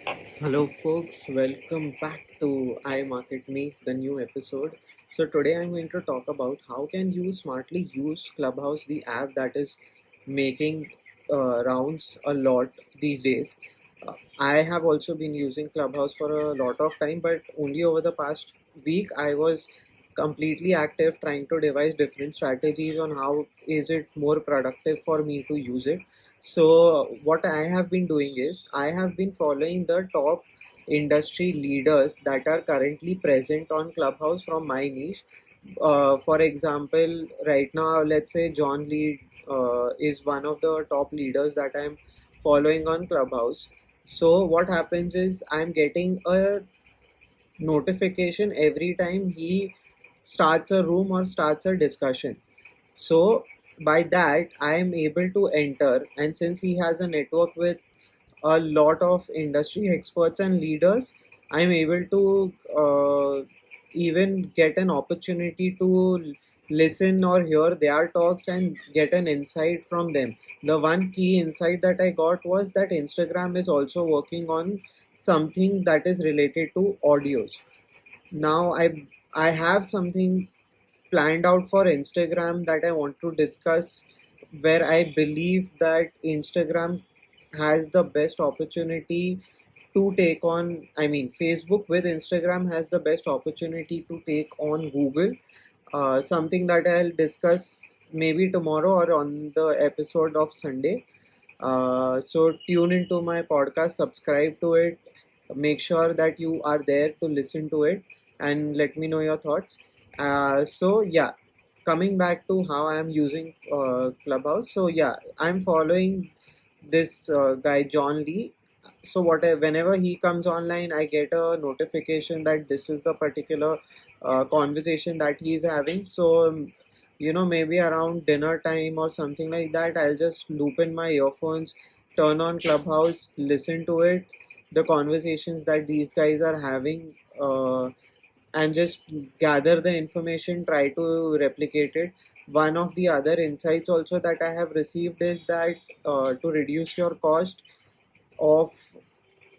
Hello, folks. Welcome back to I Market Me, the new episode. So today I'm going to talk about how can you smartly use Clubhouse, the app that is making rounds a lot these days. I have also been using Clubhouse for a lot of time, but only over the past week I was completely active trying to devise different strategies on how is it more productive for me to use it. So what I have been doing is I have been following the top industry leaders that are currently present on Clubhouse from my niche. For example, right now, let's say John Lee is one of the top leaders that I'm following on Clubhouse. So what happens is I'm getting a notification every time he starts a room or starts a discussion. So by that, I am able to enter, and since he has a network with a lot of industry experts and leaders, I'm able to even get an opportunity to listen or hear their talks and get an insight from them. The one key insight that I got was that Instagram is also working on something that is related to audios. Now I have something planned out for Instagram that I want to discuss, where I believe that Instagram has the best opportunity to take on, I mean, Facebook with Instagram has the best opportunity to take on Google. Something that I'll discuss maybe tomorrow or on the episode of Sunday. So tune into my podcast, subscribe to it, make sure that you are there to listen to it, and let me know your thoughts. So yeah, coming back to how I'm using Clubhouse. So yeah, I'm following this guy John Lee. So whenever he comes online, I get a notification that this is the particular conversation that he's having. So maybe around dinner time or something like that, I'll just loop in my earphones, turn on Clubhouse, listen to it, the conversations that these guys are having, and just gather the information, try to replicate it. One of the other insights also that I have received is that to reduce your cost of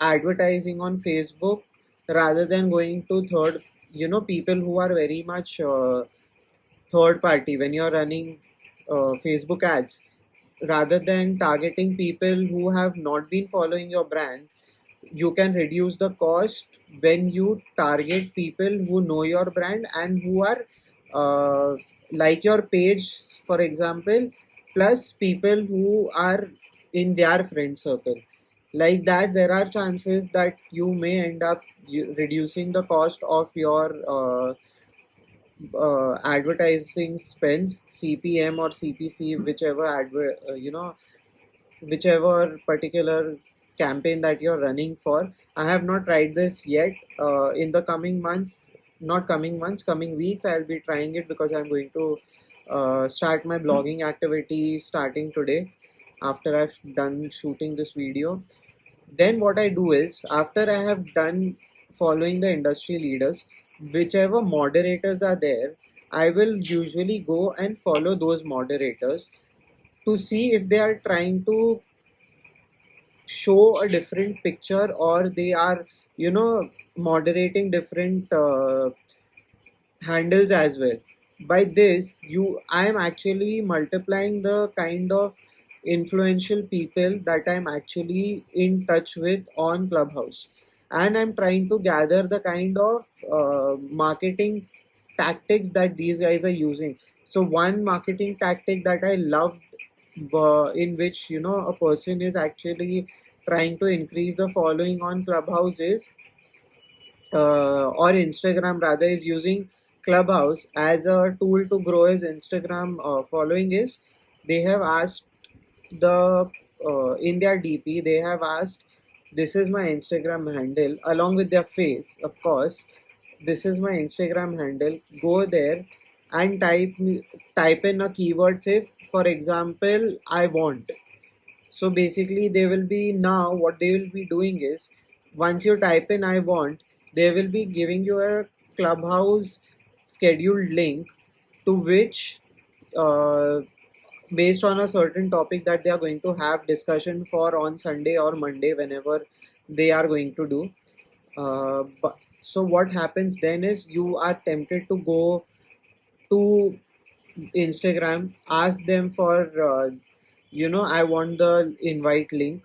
advertising on Facebook, rather than going to people who are very much third party when you're running Facebook ads, rather than targeting people who have not been following your brand, you can reduce the cost when you target people who know your brand and who are uh, like your page, for example, plus people who are in their friend circle. Like that, there are chances that you may end up reducing the cost of your advertising spends, CPM or CPC, whichever whichever particular campaign that you're running for. I have not tried this yet. In the coming months, not coming months, coming weeks, I'll be trying it because I'm going to start my blogging activity starting today after I've done shooting this video. Then what I do is, after I have done following the industry leaders, whichever moderators are there, I will usually go and follow those moderators to see if they are trying to show a different picture, or they are moderating different handles as well. By this, I am actually multiplying the kind of influential people that I'm actually in touch with on Clubhouse, and I'm trying to gather the kind of marketing tactics that these guys are using. So one marketing tactic that I loved, in which a person is actually trying to increase the following on Clubhouse is, or Instagram rather, is using Clubhouse as a tool to grow his Instagram following is, they have asked the in their DP, they have asked, this is my Instagram handle, along with their face, of course. This is my Instagram handle. Go there and type in a keyword. Say, for example, I want. So basically, they will be, now what they will be doing is, once you type in I want, they will be giving you a Clubhouse scheduled link, to which uh, based on a certain topic that they are going to have discussion for on Sunday or Monday, whenever they are going to do. But so what happens then is you are tempted to go to Instagram, ask them for, I want the invite link.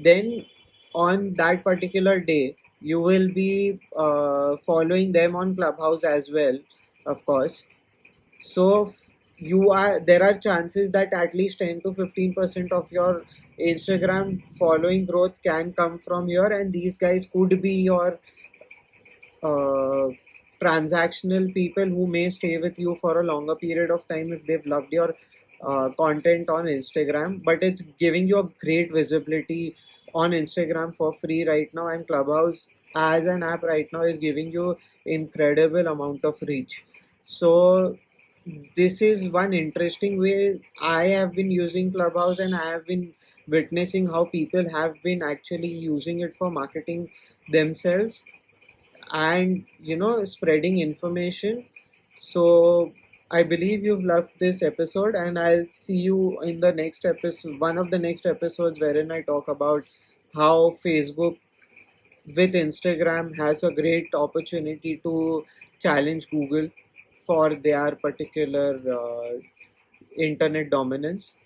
Then on that particular day, you will be following them on Clubhouse as well, of course. So you are there are chances that at least 10 to 15% of your Instagram following growth can come from here, and these guys could be your uh, transactional people who may stay with you for a longer period of time if they've loved your content on Instagram. But it's giving you a great visibility on Instagram for free right now, and Clubhouse as an app right now is giving you incredible amount of reach. So this is one interesting way I have been using Clubhouse, and I have been witnessing how people have been actually using it for marketing themselves and spreading information. So I believe you've loved this episode, and I'll see you in the next episode, one of the next episodes, wherein I talk about how Facebook with Instagram has a great opportunity to challenge Google for their particular internet dominance.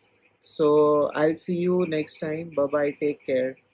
So I'll see you next time. Bye bye, take care.